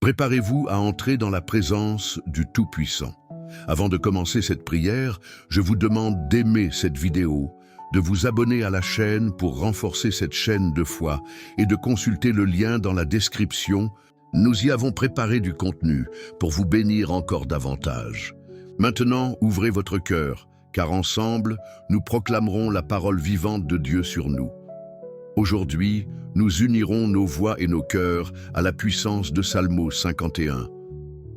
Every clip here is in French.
Préparez-vous à entrer dans la présence du Tout-Puissant. Avant de commencer cette prière, je vous demande d'aimer cette vidéo, de vous abonner à la chaîne pour renforcer cette chaîne de foi et de consulter le lien dans la description. Nous y avons préparé du contenu pour vous bénir encore davantage. Maintenant, ouvrez votre cœur, car ensemble, nous proclamerons la parole vivante de Dieu sur nous. Aujourd'hui, nous unirons nos voix et nos cœurs à la puissance de Psalmo 51,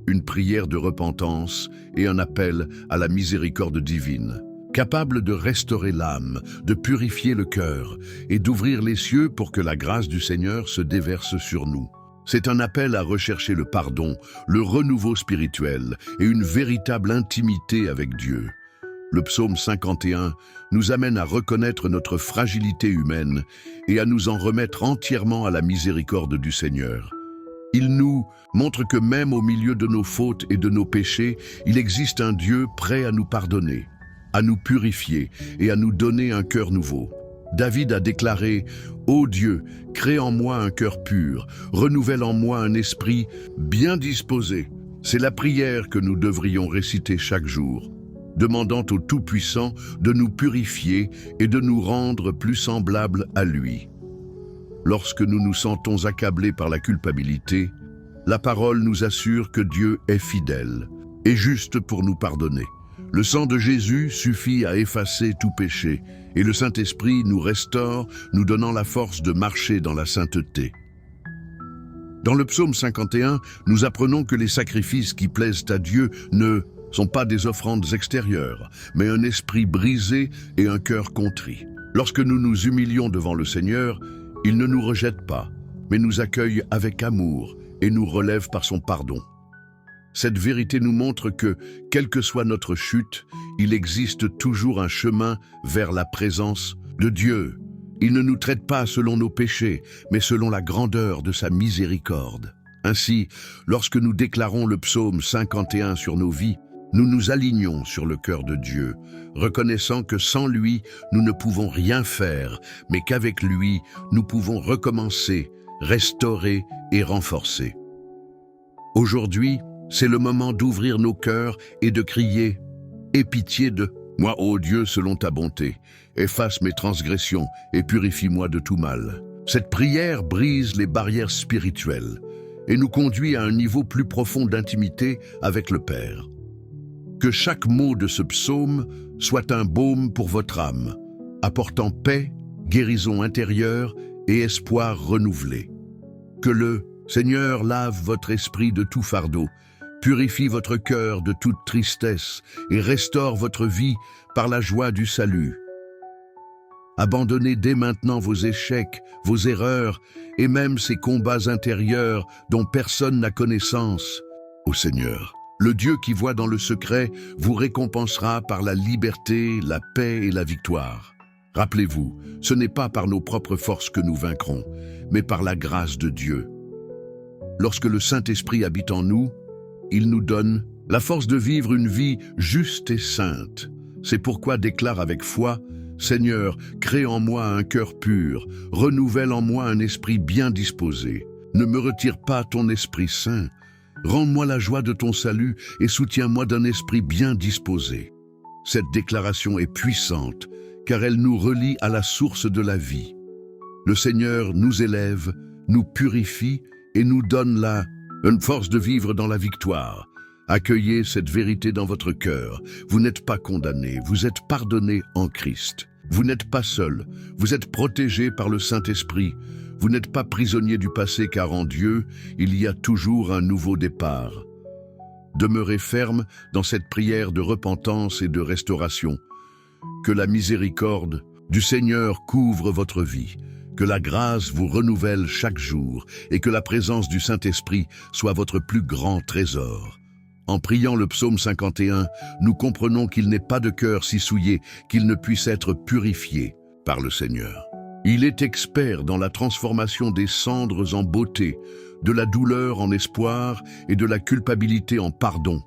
une prière de repentance et un appel à la miséricorde divine, capable de restaurer l'âme, de purifier le cœur et d'ouvrir les cieux pour que la grâce du Seigneur se déverse sur nous. C'est un appel à rechercher le pardon, le renouveau spirituel et une véritable intimité avec Dieu. Le psaume 51 nous amène à reconnaître notre fragilité humaine et à nous en remettre entièrement à la miséricorde du Seigneur. Il nous montre que même au milieu de nos fautes et de nos péchés, il existe un Dieu prêt à nous pardonner, à nous purifier et à nous donner un cœur nouveau. David a déclaré « Ô Dieu, crée en moi un cœur pur, renouvelle en moi un esprit bien disposé ». C'est la prière que nous devrions réciter chaque jour, demandant au Tout-Puissant de nous purifier et de nous rendre plus semblables à lui. Lorsque nous nous sentons accablés par la culpabilité, la parole nous assure que Dieu est fidèle et juste pour nous pardonner. Le sang de Jésus suffit à effacer tout péché et le Saint-Esprit nous restaure, nous donnant la force de marcher dans la sainteté. Dans le psaume 51, nous apprenons que les sacrifices qui plaisent à Dieu ne sont pas des offrandes extérieures, mais un esprit brisé et un cœur contrit. Lorsque nous nous humilions devant le Seigneur, il ne nous rejette pas, mais nous accueille avec amour et nous relève par son pardon. Cette vérité nous montre que, quelle que soit notre chute, il existe toujours un chemin vers la présence de Dieu. Il ne nous traite pas selon nos péchés, mais selon la grandeur de sa miséricorde. Ainsi, lorsque nous déclarons le psaume 51 sur nos vies, nous nous alignons sur le cœur de Dieu, reconnaissant que sans lui, nous ne pouvons rien faire, mais qu'avec lui, nous pouvons recommencer, restaurer et renforcer. Aujourd'hui, c'est le moment d'ouvrir nos cœurs et de crier « Aie pitié de moi, ô Dieu, selon ta bonté, efface mes transgressions et purifie-moi de tout mal. » Cette prière brise les barrières spirituelles et nous conduit à un niveau plus profond d'intimité avec le Père. Que chaque mot de ce psaume soit un baume pour votre âme, apportant paix, guérison intérieure et espoir renouvelé. Que le Seigneur lave votre esprit de tout fardeau, purifie votre cœur de toute tristesse et restaure votre vie par la joie du salut. Abandonnez dès maintenant vos échecs, vos erreurs et même ces combats intérieurs dont personne n'a connaissance. Ô Seigneur, le Dieu qui voit dans le secret vous récompensera par la liberté, la paix et la victoire. Rappelez-vous, ce n'est pas par nos propres forces que nous vaincrons, mais par la grâce de Dieu. Lorsque le Saint-Esprit habite en nous, il nous donne la force de vivre une vie juste et sainte. C'est pourquoi déclare avec foi « Seigneur, crée en moi un cœur pur, renouvelle en moi un esprit bien disposé. Ne me retire pas ton Esprit Saint. Rends-moi la joie de ton salut et soutiens-moi d'un esprit bien disposé. » Cette déclaration est puissante, car elle nous relie à la source de la vie. Le Seigneur nous élève, nous purifie et nous donne une force de vivre dans la victoire. Accueillez cette vérité dans votre cœur. Vous n'êtes pas condamné, vous êtes pardonné en Christ. Vous n'êtes pas seul, vous êtes protégé par le Saint-Esprit. Vous n'êtes pas prisonnier du passé car en Dieu, il y a toujours un nouveau départ. Demeurez ferme dans cette prière de repentance et de restauration. Que la miséricorde du Seigneur couvre votre vie. Que la grâce vous renouvelle chaque jour et que la présence du Saint-Esprit soit votre plus grand trésor. En priant le psaume 51, nous comprenons qu'il n'est pas de cœur si souillé qu'il ne puisse être purifié par le Seigneur. Il est expert dans la transformation des cendres en beauté, de la douleur en espoir et de la culpabilité en pardon.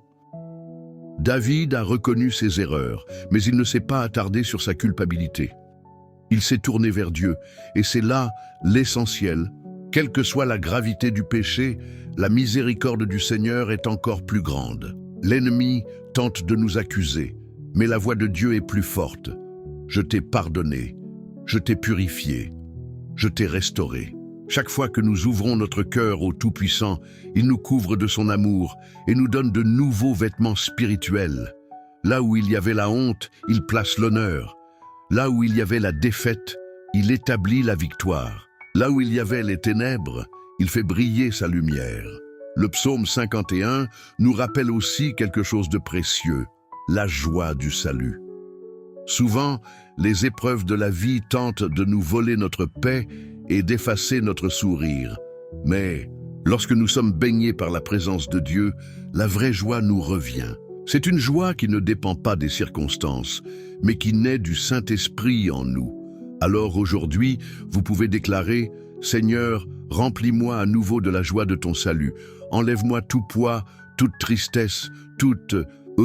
David a reconnu ses erreurs, mais il ne s'est pas attardé sur sa culpabilité. Il s'est tourné vers Dieu, et c'est là l'essentiel. Quelle que soit la gravité du péché, la miséricorde du Seigneur est encore plus grande. L'ennemi tente de nous accuser, mais la voix de Dieu est plus forte. Je t'ai pardonné, je t'ai purifié, je t'ai restauré. Chaque fois que nous ouvrons notre cœur au Tout-Puissant, il nous couvre de son amour et nous donne de nouveaux vêtements spirituels. Là où il y avait la honte, il place l'honneur. Là où il y avait la défaite, il établit la victoire. Là où il y avait les ténèbres, il fait briller sa lumière. Le psaume 51 nous rappelle aussi quelque chose de précieux, la joie du salut. Souvent, les épreuves de la vie tentent de nous voler notre paix et d'effacer notre sourire. Mais lorsque nous sommes baignés par la présence de Dieu, la vraie joie nous revient. C'est une joie qui ne dépend pas des circonstances, mais qui naît du Saint-Esprit en nous. Alors aujourd'hui, vous pouvez déclarer « Seigneur, remplis-moi à nouveau de la joie de ton salut. Enlève-moi tout poids, toute tristesse, toute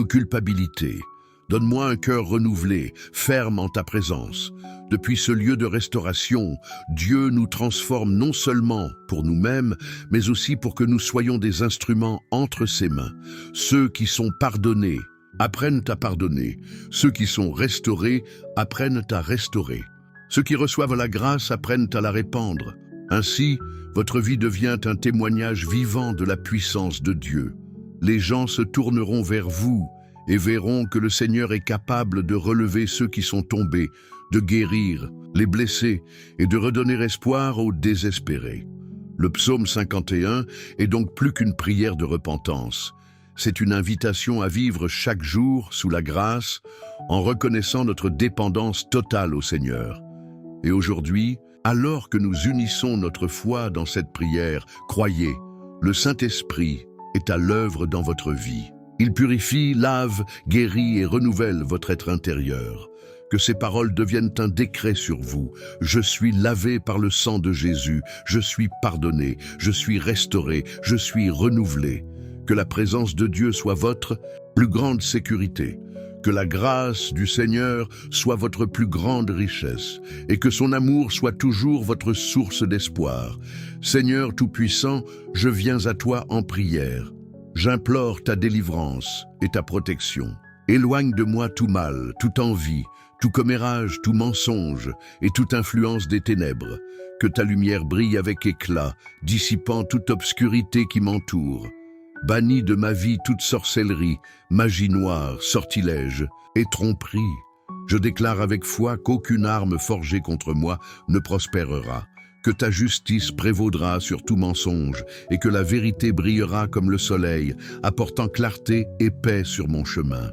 culpabilité. Donne-moi un cœur renouvelé, ferme en ta présence. » Depuis ce lieu de restauration, Dieu nous transforme non seulement pour nous-mêmes, mais aussi pour que nous soyons des instruments entre ses mains. Ceux qui sont pardonnés apprennent à pardonner. Ceux qui sont restaurés apprennent à restaurer. Ceux qui reçoivent la grâce apprennent à la répandre. Ainsi, votre vie devient un témoignage vivant de la puissance de Dieu. Les gens se tourneront vers vous et verront que le Seigneur est capable de relever ceux qui sont tombés, de guérir les blessés et de redonner espoir aux désespérés. Le psaume 51 est donc plus qu'une prière de repentance. C'est une invitation à vivre chaque jour sous la grâce, en reconnaissant notre dépendance totale au Seigneur. Et aujourd'hui, alors que nous unissons notre foi dans cette prière, croyez, le Saint-Esprit est à l'œuvre dans votre vie. Il purifie, lave, guérit et renouvelle votre être intérieur. Que ces paroles deviennent un décret sur vous. Je suis lavé par le sang de Jésus, je suis pardonné, je suis restauré, je suis renouvelé. Que la présence de Dieu soit votre plus grande sécurité. Que la grâce du Seigneur soit votre plus grande richesse et que son amour soit toujours votre source d'espoir. Seigneur Tout-Puissant, je viens à toi en prière. J'implore ta délivrance et ta protection. Éloigne de moi tout mal, toute envie, tout commérage, tout mensonge et toute influence des ténèbres. Que ta lumière brille avec éclat, dissipant toute obscurité qui m'entoure. Bannis de ma vie toute sorcellerie, magie noire, sortilège et tromperie. Je déclare avec foi qu'aucune arme forgée contre moi ne prospérera, que ta justice prévaudra sur tout mensonge et que la vérité brillera comme le soleil, apportant clarté et paix sur mon chemin.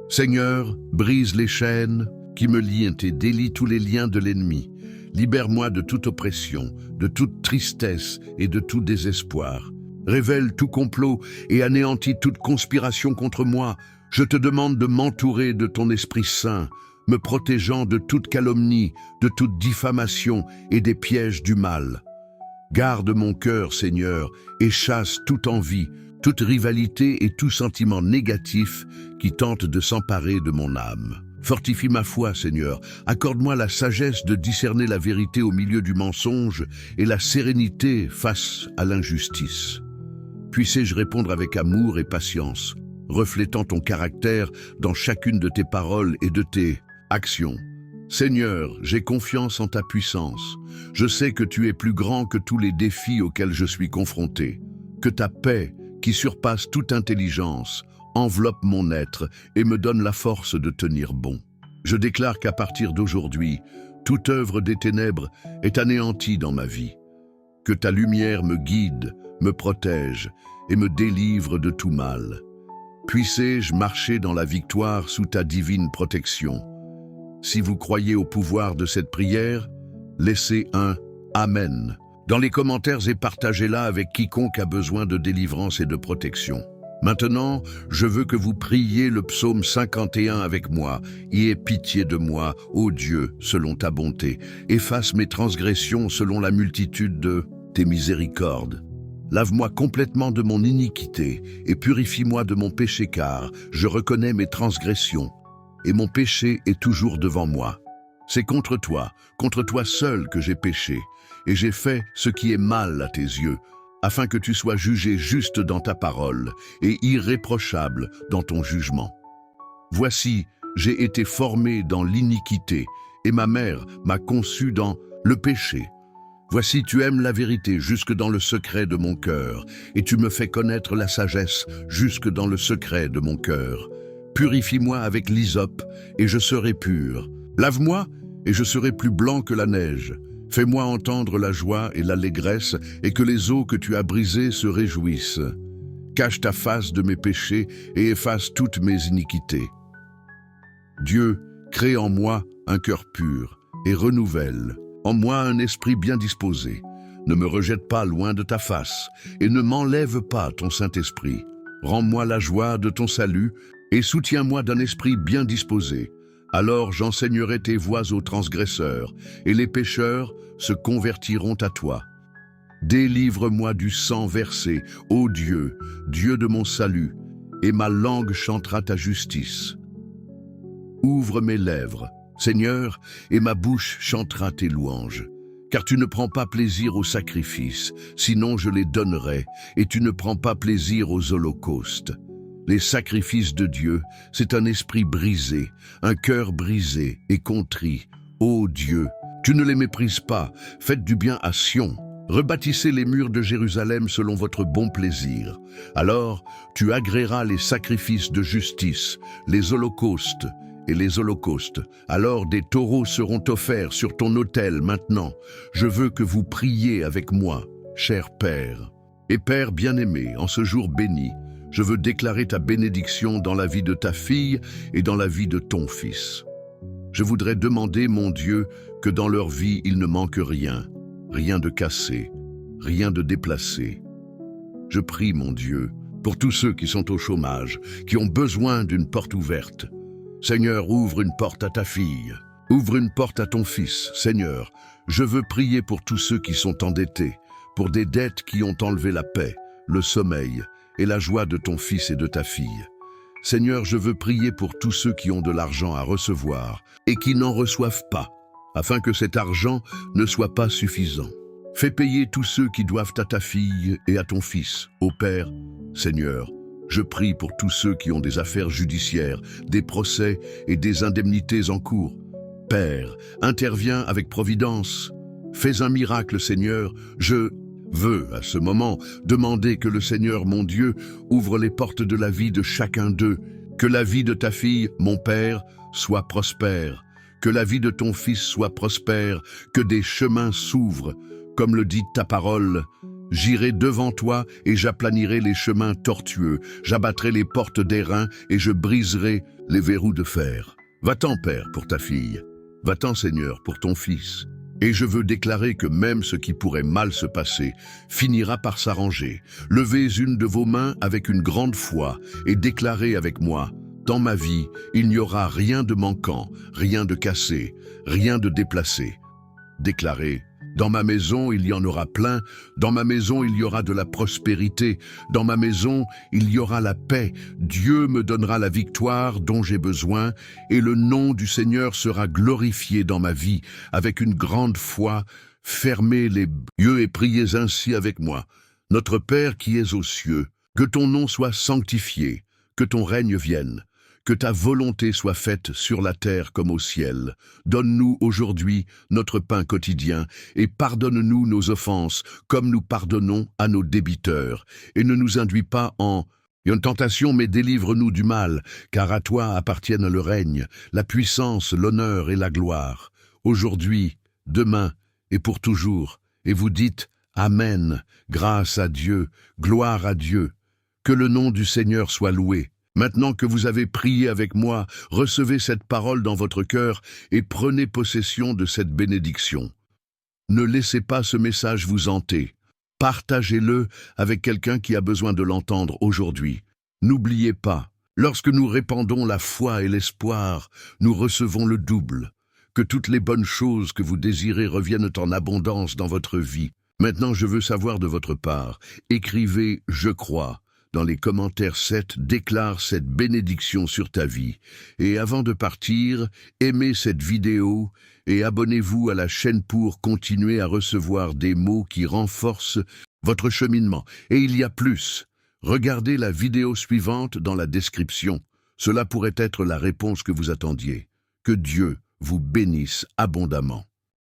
Seigneur, brise les chaînes qui me lient et délie tous les liens de l'ennemi. Libère-moi de toute oppression, de toute tristesse et de tout désespoir. Révèle tout complot et anéantis toute conspiration contre moi. Je te demande de m'entourer de ton Esprit Saint, me protégeant de toute calomnie, de toute diffamation et des pièges du mal. Garde mon cœur, Seigneur, et chasse toute envie, toute rivalité et tout sentiment négatif qui tente de s'emparer de mon âme. Fortifie ma foi, Seigneur. Accorde-moi la sagesse de discerner la vérité au milieu du mensonge et la sérénité face à l'injustice. Puissé-je répondre avec amour et patience, reflétant ton caractère dans chacune de tes paroles et de tes actions. Seigneur, j'ai confiance en ta puissance. Je sais que tu es plus grand que tous les défis auxquels je suis confronté. Que ta paix, qui surpasse toute intelligence, enveloppe mon être et me donne la force de tenir bon. Je déclare qu'à partir d'aujourd'hui, toute œuvre des ténèbres est anéantie dans ma vie. Que ta lumière me guide, me protège et me délivre de tout mal. Puissé-je marcher dans la victoire sous ta divine protection. Si vous croyez au pouvoir de cette prière, laissez un « Amen » dans les commentaires et partagez-la avec quiconque a besoin de délivrance et de protection. Maintenant, je veux que vous priez le psaume 51 avec moi. « Aie pitié de moi, ô Dieu, selon ta bonté. Efface mes transgressions selon la multitude de tes miséricordes. Lave-moi complètement de mon iniquité et purifie-moi de mon péché car je reconnais mes transgressions et mon péché est toujours devant moi. C'est contre toi seul que j'ai péché et j'ai fait ce qui est mal à tes yeux, afin que tu sois jugé juste dans ta parole et irréprochable dans ton jugement. Voici, j'ai été formé dans l'iniquité, et ma mère m'a conçu dans le péché. Voici, tu aimes la vérité jusque dans le secret de mon cœur, et tu me fais connaître la sagesse jusque dans le secret de mon cœur. Purifie-moi avec l'hysope, et je serai pur. Lave-moi, et je serai plus blanc que la neige. Fais-moi entendre la joie et l'allégresse, et que les eaux que tu as brisées se réjouissent. Cache ta face de mes péchés et efface toutes mes iniquités. Dieu, crée en moi un cœur pur et renouvelle en moi un esprit bien disposé. Ne me rejette pas loin de ta face et ne m'enlève pas ton Saint-Esprit. Rends-moi la joie de ton salut et soutiens-moi d'un esprit bien disposé. Alors j'enseignerai tes voies aux transgresseurs et les pécheurs se convertiront à toi. Délivre-moi du sang versé, ô Dieu, Dieu de mon salut, et ma langue chantera ta justice. Ouvre mes lèvres, Seigneur, et ma bouche chantera tes louanges. Car tu ne prends pas plaisir aux sacrifices, sinon je les donnerais, et tu ne prends pas plaisir aux holocaustes. Les sacrifices de Dieu, c'est un esprit brisé, un cœur brisé et contrit. Ô Dieu, tu ne les méprises pas, faites du bien à Sion. Rebâtissez les murs de Jérusalem selon votre bon plaisir. Alors, tu agréeras les sacrifices de justice, les holocaustes et les holocaustes. Alors des taureaux seront offerts sur ton autel maintenant. Je veux que vous priez avec moi, cher Père. Et Père bien-aimé, en ce jour béni, je veux déclarer ta bénédiction dans la vie de ta fille et dans la vie de ton fils. Je voudrais demander, mon Dieu, que dans leur vie il ne manque rien, rien de cassé, rien de déplacé. Je prie, mon Dieu, pour tous ceux qui sont au chômage, qui ont besoin d'une porte ouverte. Seigneur, ouvre une porte à ta fille, ouvre une porte à ton fils. Seigneur, je veux prier pour tous ceux qui sont endettés, pour des dettes qui ont enlevé la paix, le sommeil et la joie de ton fils et de ta fille. Seigneur, je veux prier pour tous ceux qui ont de l'argent à recevoir et qui n'en reçoivent pas, afin que cet argent ne soit pas suffisant. Fais payer tous ceux qui doivent à ta fille et à ton fils. Ô Père, Seigneur, je prie pour tous ceux qui ont des affaires judiciaires, des procès et des indemnités en cours. Père, interviens avec providence. Fais un miracle, Seigneur. Je veux, à ce moment, demander que le Seigneur, mon Dieu, ouvre les portes de la vie de chacun d'eux. Que la vie de ta fille, mon Père, soit prospère. Que la vie de ton fils soit prospère. Que des chemins s'ouvrent. Comme le dit ta parole, j'irai devant toi et j'aplanirai les chemins tortueux. J'abattrai les portes d'airain et je briserai les verrous de fer. Va-t'en, Père, pour ta fille. Va-t'en, Seigneur, pour ton fils. Et je veux déclarer que même ce qui pourrait mal se passer finira par s'arranger. Levez une de vos mains avec une grande foi et déclarez avec moi: dans ma vie, il n'y aura rien de manquant, rien de cassé, rien de déplacé. Déclarez: dans ma maison, il y en aura plein. Dans ma maison, il y aura de la prospérité. Dans ma maison, il y aura la paix. Dieu me donnera la victoire dont j'ai besoin et le nom du Seigneur sera glorifié dans ma vie. Avec une grande foi, fermez les yeux et priez ainsi avec moi. Notre Père qui es aux cieux, que ton nom soit sanctifié, que ton règne vienne. Que ta volonté soit faite sur la terre comme au ciel. Donne-nous aujourd'hui notre pain quotidien et pardonne-nous nos offenses comme nous pardonnons à nos débiteurs. Et ne nous induis pas en tentation, mais délivre-nous du mal, car à toi appartiennent le règne, la puissance, l'honneur et la gloire. Aujourd'hui, demain et pour toujours. Et vous dites Amen, grâce à Dieu, gloire à Dieu. Que le nom du Seigneur soit loué. Maintenant que vous avez prié avec moi, recevez cette parole dans votre cœur et prenez possession de cette bénédiction. Ne laissez pas ce message vous hanter. Partagez-le avec quelqu'un qui a besoin de l'entendre aujourd'hui. N'oubliez pas, lorsque nous répandons la foi et l'espoir, nous recevons le double. Que toutes les bonnes choses que vous désirez reviennent en abondance dans votre vie. Maintenant, je veux savoir de votre part. Écrivez « Je crois ». Dans les commentaires 7, déclare cette bénédiction sur ta vie. Et avant de partir, aimez cette vidéo et abonnez-vous à la chaîne pour continuer à recevoir des mots qui renforcent votre cheminement. Et il y a plus. Regardez la vidéo suivante dans la description. Cela pourrait être la réponse que vous attendiez. Que Dieu vous bénisse abondamment.